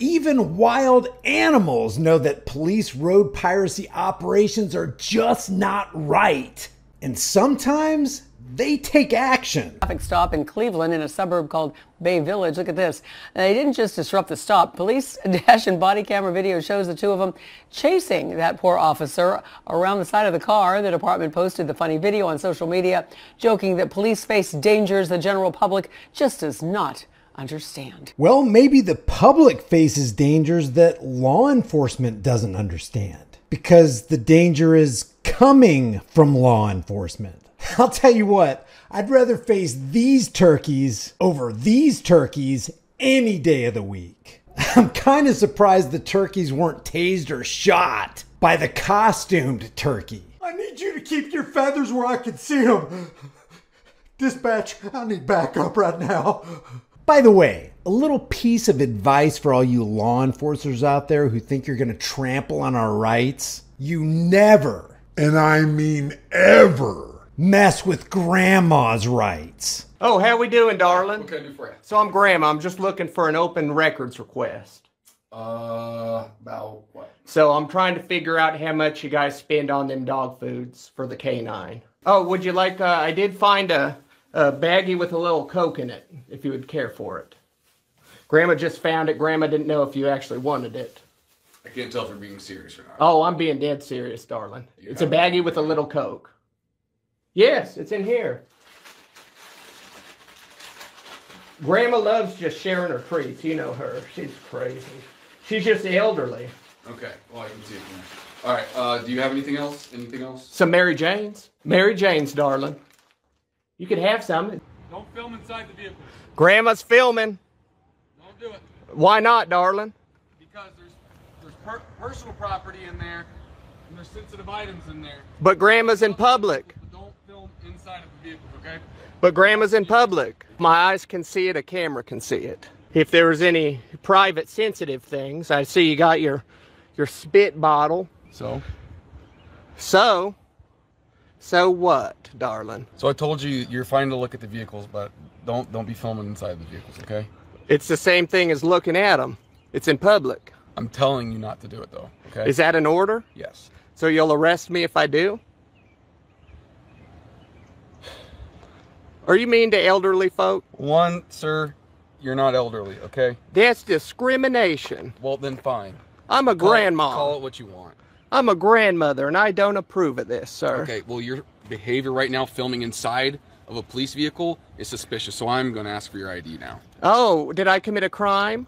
Even wild animals know that police road piracy operations are just not right. And sometimes they take action. Traffic stop in Cleveland in a suburb called Bay Village. Look at this. They didn't just disrupt the stop. Police dash and body camera video shows the two of them chasing that poor officer around the side of the car. The department posted the funny video on social media, joking that police face dangers the general public just does not understand. Well, maybe the public faces dangers that law enforcement doesn't understand, because the danger is coming from law enforcement. I'll tell you what, I'd rather face these turkeys over these turkeys any day of the week. I'm kind of surprised the turkeys weren't tased or shot by the costumed turkey. I need you to keep your feathers where I can see them. Dispatch, I need backup right now. By the way, a little piece of advice for all you law enforcers out there who think you're going to trample on our rights. You never, and I mean ever, mess with grandma's rights. Oh, how we doing, darling? What can I do for you? So I'm Grandma. I'm just looking for an open records request. About what? So I'm trying to figure out how much you guys spend on them dog foods for the canine. Oh, would you like, I did find a baggie with a little Coke in it, if you would care for it. Grandma just found it. Grandma didn't know if you actually wanted it. I can't tell if you're being serious or not. Oh, I'm being dead serious, darling. It's a baggie with a little Coke. Yes, it's in here. Grandma loves just sharing her treats. You know her. She's crazy. She's just elderly. Okay, well, I can see it from there. All right, do you have anything else? Anything else? Some Mary Janes? Mary Janes, darling. You could have some. Don't film inside the vehicle. Grandma's filming. Don't do it. Why not, darling? Because there's personal property in there, and there's sensitive items in there. But Grandma's in public. But don't film inside of the vehicles, okay? But Grandma's in public. My eyes can see it, a camera can see it. If there was any private sensitive things, I see you got your spit bottle. So what, darling? So I told you you're fine to look at the vehicles, but don't be filming inside the vehicles, okay? It's the same thing as looking at them. It's in public. I'm telling you not to do it, though, okay? Is that an order? Yes. So you'll arrest me if I do? Are you mean to elderly folk? One, sir, you're not elderly, okay? That's discrimination. Well, then fine. I'm a grandma. Call it what you want. I'm a grandmother, and I don't approve of this, sir. Okay, well, your behavior right now, filming inside of a police vehicle, is suspicious, so I'm going to ask for your ID now. Oh, did I commit a crime?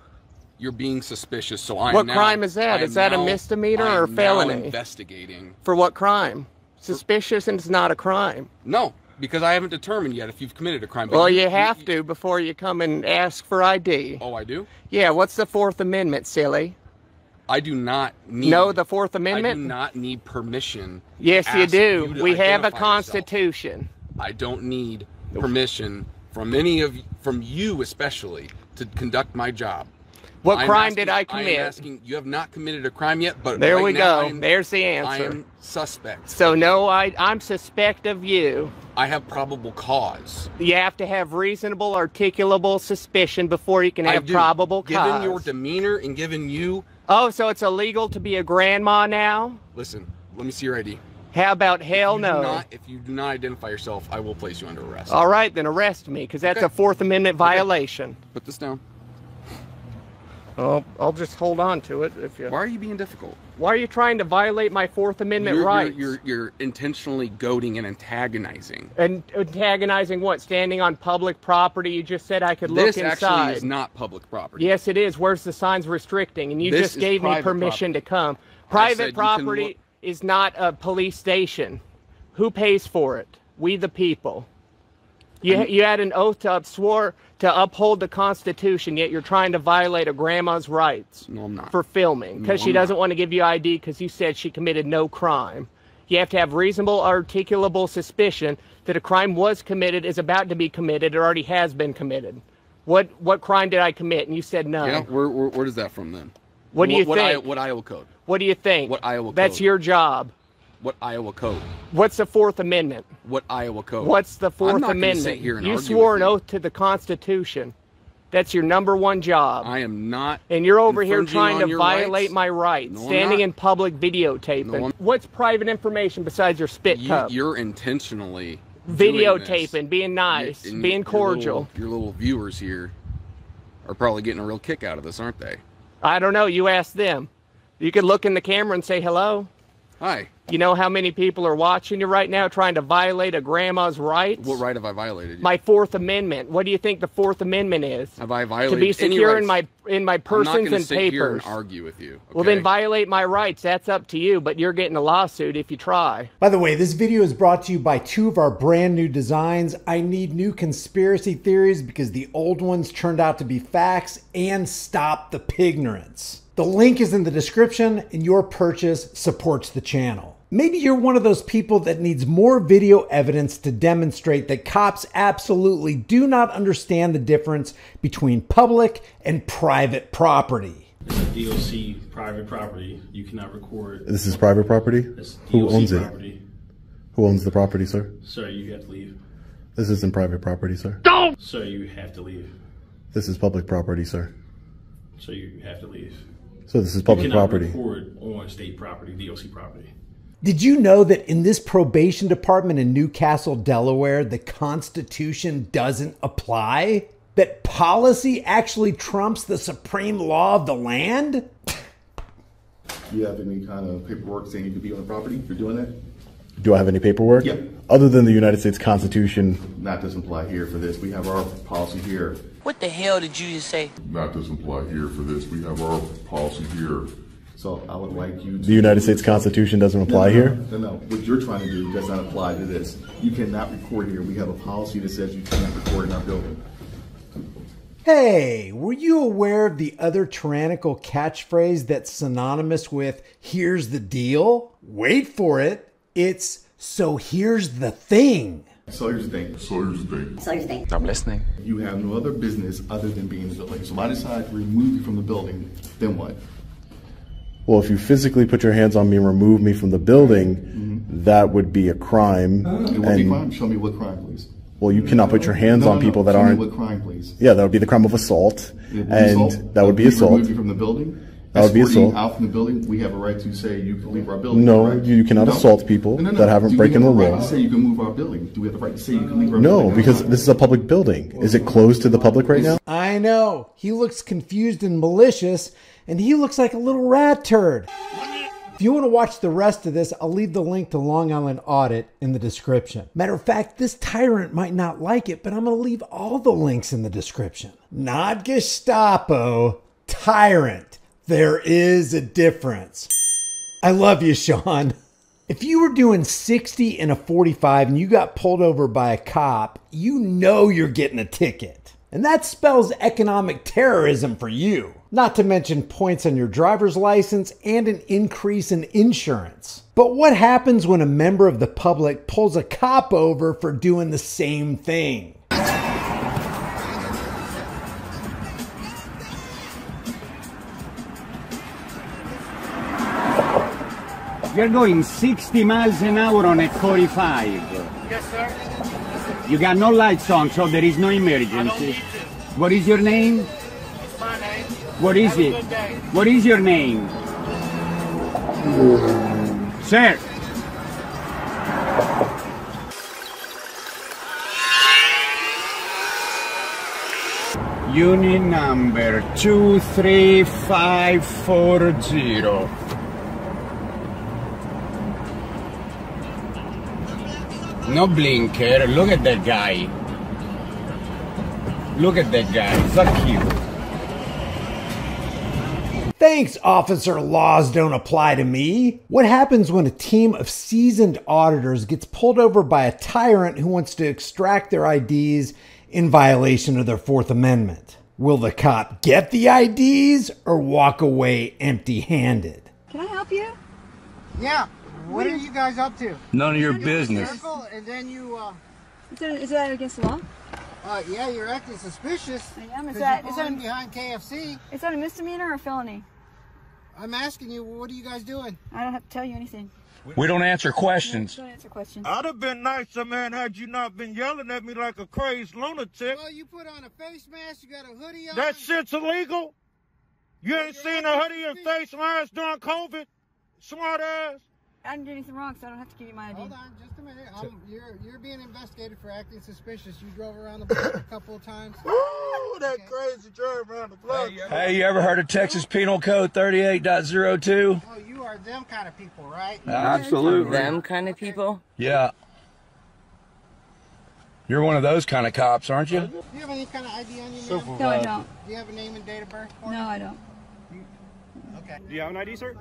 You're being suspicious, so I'm What crime is that? Is that a misdemeanor or felony? I'm investigating. For what crime? Suspicious and it's not a crime. No, because I haven't determined yet if you've committed a crime. Well, you have to before you come and ask for ID. Oh, I do? Yeah, what's the Fourth Amendment, silly? I do not need... No, the Fourth Amendment? I do not need permission. Yes, you do. We have a identify constitution. yourself. I don't need permission from you especially, to conduct my job. What crime did I commit? I'm asking, you have not committed a crime yet, but there right we now go. There's the answer. I am suspect. So no, I'm suspect of you. I have probable cause. You have to have reasonable, articulable suspicion before you can have probable cause. Given your demeanor and given you... Oh, so it's illegal to be a grandma now? Listen, let me see your ID. How about hell no? If you do not identify yourself, I will place you under arrest. All right, then arrest me, because that's a Fourth Amendment violation. Put this down. Oh, I'll just hold on to it. If you... Why are you being difficult? Why are you trying to violate my Fourth Amendment rights? You're intentionally goading and antagonizing. And antagonizing what? Standing on public property? You just said I could look inside. This actually is not public property. Yes, it is. Where's the signs restricting? And you just gave me permission to come. Private property is not a police station. Who pays for it? We the people. You had an oath to swore to uphold the Constitution, yet you're trying to violate a grandma's rights. No, I'm not. For filming, because she doesn't want to give you ID because you said she committed no crime. You have to have reasonable, articulable suspicion that a crime was committed, is about to be committed, or already has been committed. What crime did I commit? And you said no. Yeah, where is that from then? What do you think? What Iowa code? What do you think? What Iowa code? That's your job. What Iowa code? What's the Fourth Amendment? What Iowa code? What's the Fourth I'm not Amendment? Sit here and you argue swore with an oath to the Constitution. That's your #1 job. I am not. And you're over here trying to rights. violate my rights, No, standing in public videotaping. No, What's private information besides your spit cup? You're intentionally videotaping, being nice, being cordial. Your little viewers here are probably getting a real kick out of this, aren't they? I don't know. You ask them. You could look in the camera and say hello. Hi. You know how many people are watching you right now trying to violate a grandma's rights? What right have I violated? My 4th Amendment. What do you think the 4th Amendment is? Have I violated to be secure any rights? in my persons I'm not and sit here papers. and argue with you. Okay? Well, then violate my rights. That's up to you, but you're getting a lawsuit if you try. By the way, this video is brought to you by 2 of our brand new designs. I need new conspiracy theories because the old ones turned out to be facts, and stop the pignorance. The link is in the description, and your purchase supports the channel. Maybe you're one of those people that needs more video evidence to demonstrate that cops absolutely do not understand the difference between public and private property. It's a DLC private property. You cannot record. This is private property? Who owns it? Property. Who owns the property, sir? Sir, you have to leave. This isn't private property, sir. Don't! Sir, you have to leave. This is public property, sir. So you have to leave. So this is public property. You cannot record on state property, DLC property. Did you know that in this probation department in Newcastle, Delaware, the Constitution doesn't apply? That policy actually trumps the supreme law of the land? Do you have any kind of paperwork saying you could be on the property for doing that? Do I have any paperwork? Yeah. Other than the United States Constitution? Not doesn't apply here for this. We have our policy here. What the hell did you just say? Not doesn't apply here for this. We have our policy here. So I would like you to... The United States Constitution doesn't apply here? No. What you're trying to do does not apply to this. You cannot record here. We have a policy that says you can't record in our building. Hey, were you aware of the other tyrannical catchphrase that's synonymous with "here's the deal"? Wait for it. It's "so here's the thing." So here's the thing. So here's the thing. So here's the thing. I'm listening. You have no other business other than being in the building. So if I decide to remove you from the building, then what? Well, if you physically put your hands on me and remove me from the building, that would be a crime. It would be a crime. Show me what crime, please. Well, you cannot put your hands on people that aren't... Show me what crime, please. Yeah, that would be the crime of assault. Assault? That would be assault. Remove you from the building? That would be assault. Out from the building, we have a right to say you can leave our building. No, right? you cannot assault people that haven't broken the law. Do we have the right law. to say you can move our building? Do we have the right to say you can leave our building? No, because this is a public building. Is it closed to the public right now? I know. He looks confused and malicious, and he looks like a little rat turd. If you want to watch the rest of this, I'll leave the link to Long Island Audit in the description. Matter of fact, this tyrant might not like it, but I'm going to leave all the links in the description. Not Gestapo, tyrant. There is a difference. I love you, Sean. If you were doing 60 in a 45 and you got pulled over by a cop, you know you're getting a ticket. And that spells economic terrorism for you. Not to mention points on your driver's license and an increase in insurance. But what happens when a member of the public pulls a cop over for doing the same thing? You're going 60 miles an hour on a 45. Yes, sir. You got no lights on, so there is no emergency. What is your name? It's my name. What is it? What is your name? Sir. Unit number 23540. No blinker. Look at that guy. Look at that guy. Fuck you. Thanks, officer. Laws don't apply to me. What happens when a team of seasoned auditors gets pulled over by a tyrant who wants to extract their IDs in violation of their Fourth Amendment? Will the cop get the IDs or walk away empty-handed? Can I help you? Yeah. What are you guys up to? None of your business. And then you, Is that against the law? Yeah, you're acting suspicious. I am. Is you're that behind KFC? Is that a misdemeanor or a felony? I'm asking you, what are you guys doing? I don't have to tell you anything. We don't answer questions. No, don't answer questions. I'd have been nicer, man, had you not been yelling at me like a crazed lunatic. Well, you put on a face mask, you got a hoodie on. That shit's illegal. You ain't seen a hoodie and face mask during COVID? Smart ass. I didn't do anything wrong, so I don't have to give you my ID. Hold on, just a minute. You're being investigated for acting suspicious. You drove around the block a couple of times. Ooh, that crazy drive around the block. Hey, you ever heard of Texas Penal Code 38.02? Oh, you are them kind of people, right? Absolutely. Them kind of people? Yeah. You're one of those kind of cops, aren't you? Do you have any kind of ID on you, ma'am? No, I don't. Do you have a name and date of birth for me? No, I don't. Okay. Do you have an ID, sir?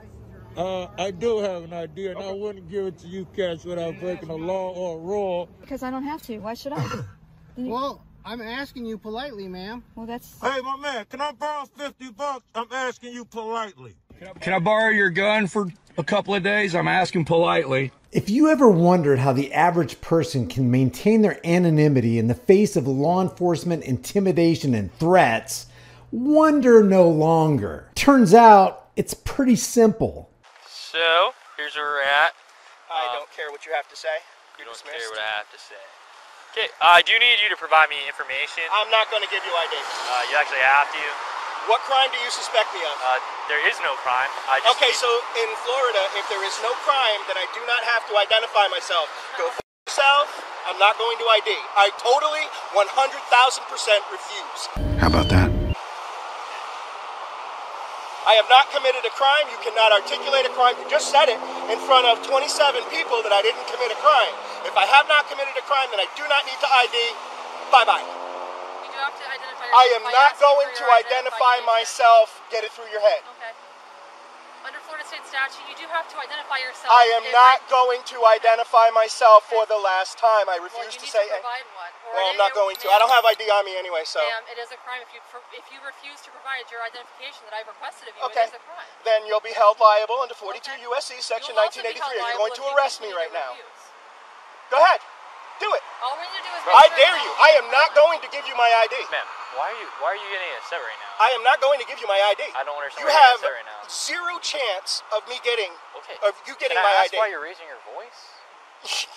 I do have an ID, and I wouldn't give it to you cash without breaking a law or a rule. Because I don't have to. Why should I? Well, I'm asking you politely, ma'am. Well, that's... Hey, my man, can I borrow $50? I'm asking you politely. Can I borrow your gun for a couple of days? I'm asking politely. If you ever wondered how the average person can maintain their anonymity in the face of law enforcement intimidation and threats, wonder no longer. Turns out it's pretty simple. So, here's where we're at. I don't care what you have to say. You don't care what I have to say. Okay, I do need you to provide me information. I'm not going to give you ID. You actually have to. What crime do you suspect me of? There is no crime. Okay, so in Florida, if there is no crime, then I do not have to identify myself. Go f*** yourself. I'm not going to ID. I totally 100,000% refuse. How about that? I have not committed a crime. You cannot articulate a crime. You just said it in front of 27 people that I didn't commit a crime. If I have not committed a crime, then I do not need to ID. Bye-bye. You do have to identify yourself. I am not going to identify myself. Get it through your head. Okay. Under Florida state statute, you do have to identify yourself. I am not going to identify myself for the last time. I refuse to say. Provide one. Well, I'm not going to. I don't have ID on me anyway, so. Ma'am, it is a crime if you refuse to provide your identification that I've requested of you. Okay. It is a crime. Then you'll be held liable under 42 U.S.C. Section 1983. Are you going to arrest me right now? Go ahead. Do it. All we need to do is I dare you. I am not going to give you my ID. Ma'am, why are you getting upset right now? I am not going to give you my ID. I don't understand you why you're have upset right now. Zero chance of me getting, of you getting Can my I ask ID. why you're raising your voice?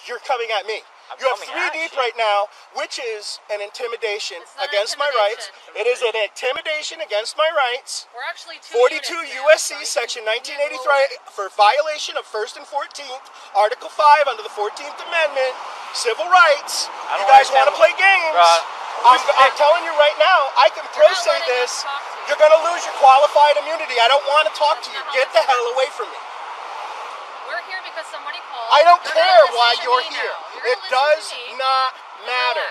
You're coming at me. I'm you have coming 3 at deep you. right now, which is an intimidation against my rights. It is an intimidation against my rights. We're actually 2 42 U.S.C. Section 1983 for violation of 1st and 14th, Article 5 under the 14th Amendment, civil rights. You guys want to play games? I'm telling you right now, I can pro say this. You're going to lose your qualified immunity. I don't want to talk to you. Get the hell away from me. We're here because somebody called. I don't care why you're here. It does not matter.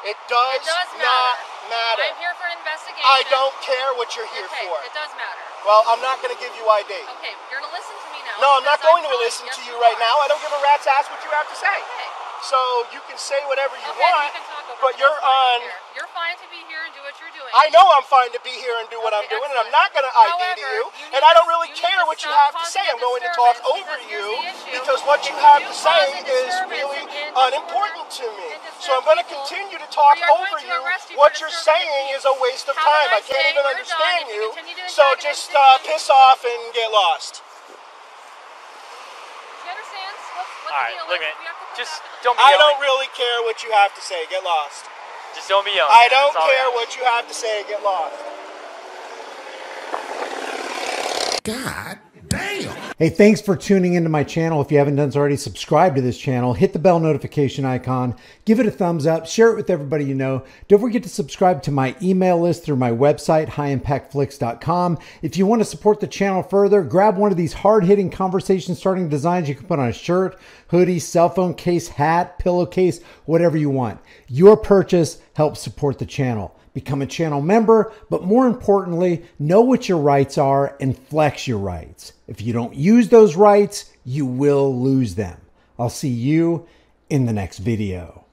It does not matter. I'm here for an investigation. I don't care what you're here for. It does matter. Well, I'm not going to give you ID. Okay, you're going to listen to me now. No, I'm not going to listen to you right now. I don't give a rat's ass what you have to say. Okay. So you can say whatever you Okay, want, we can talk over but it. you're on. You're fine to be here and do what you're doing. I know I'm fine to be here and do what I'm doing, and I'm not going to ID to you, and I don't really care what you have to say. I'm going to talk over you because what you have to say is really unimportant to me. So I'm going to continue to talk over you. What you're saying is a waste of time. I can't even understand you. So just piss off and get lost. Do you understand? All right, look, man. Just don't be I yelling. don't really care what you have to say. Get lost. Just don't be yelling. I don't care what you have to say. Get lost. God damn. Hey, thanks for tuning into my channel. If you haven't done so already, subscribe to this channel. Hit the bell notification icon. Give it a thumbs up. Share it with everybody you know. Don't forget to subscribe to my email list through my website, highimpactflix.com. If you want to support the channel further, grab one of these hard-hitting conversation-starting designs you can put on a shirt, hoodie, cell phone case, hat, pillowcase, whatever you want. Your purchase helps support the channel. Become a channel member, but more importantly, know what your rights are and flex your rights. If you don't use those rights, you will lose them. I'll see you in the next video.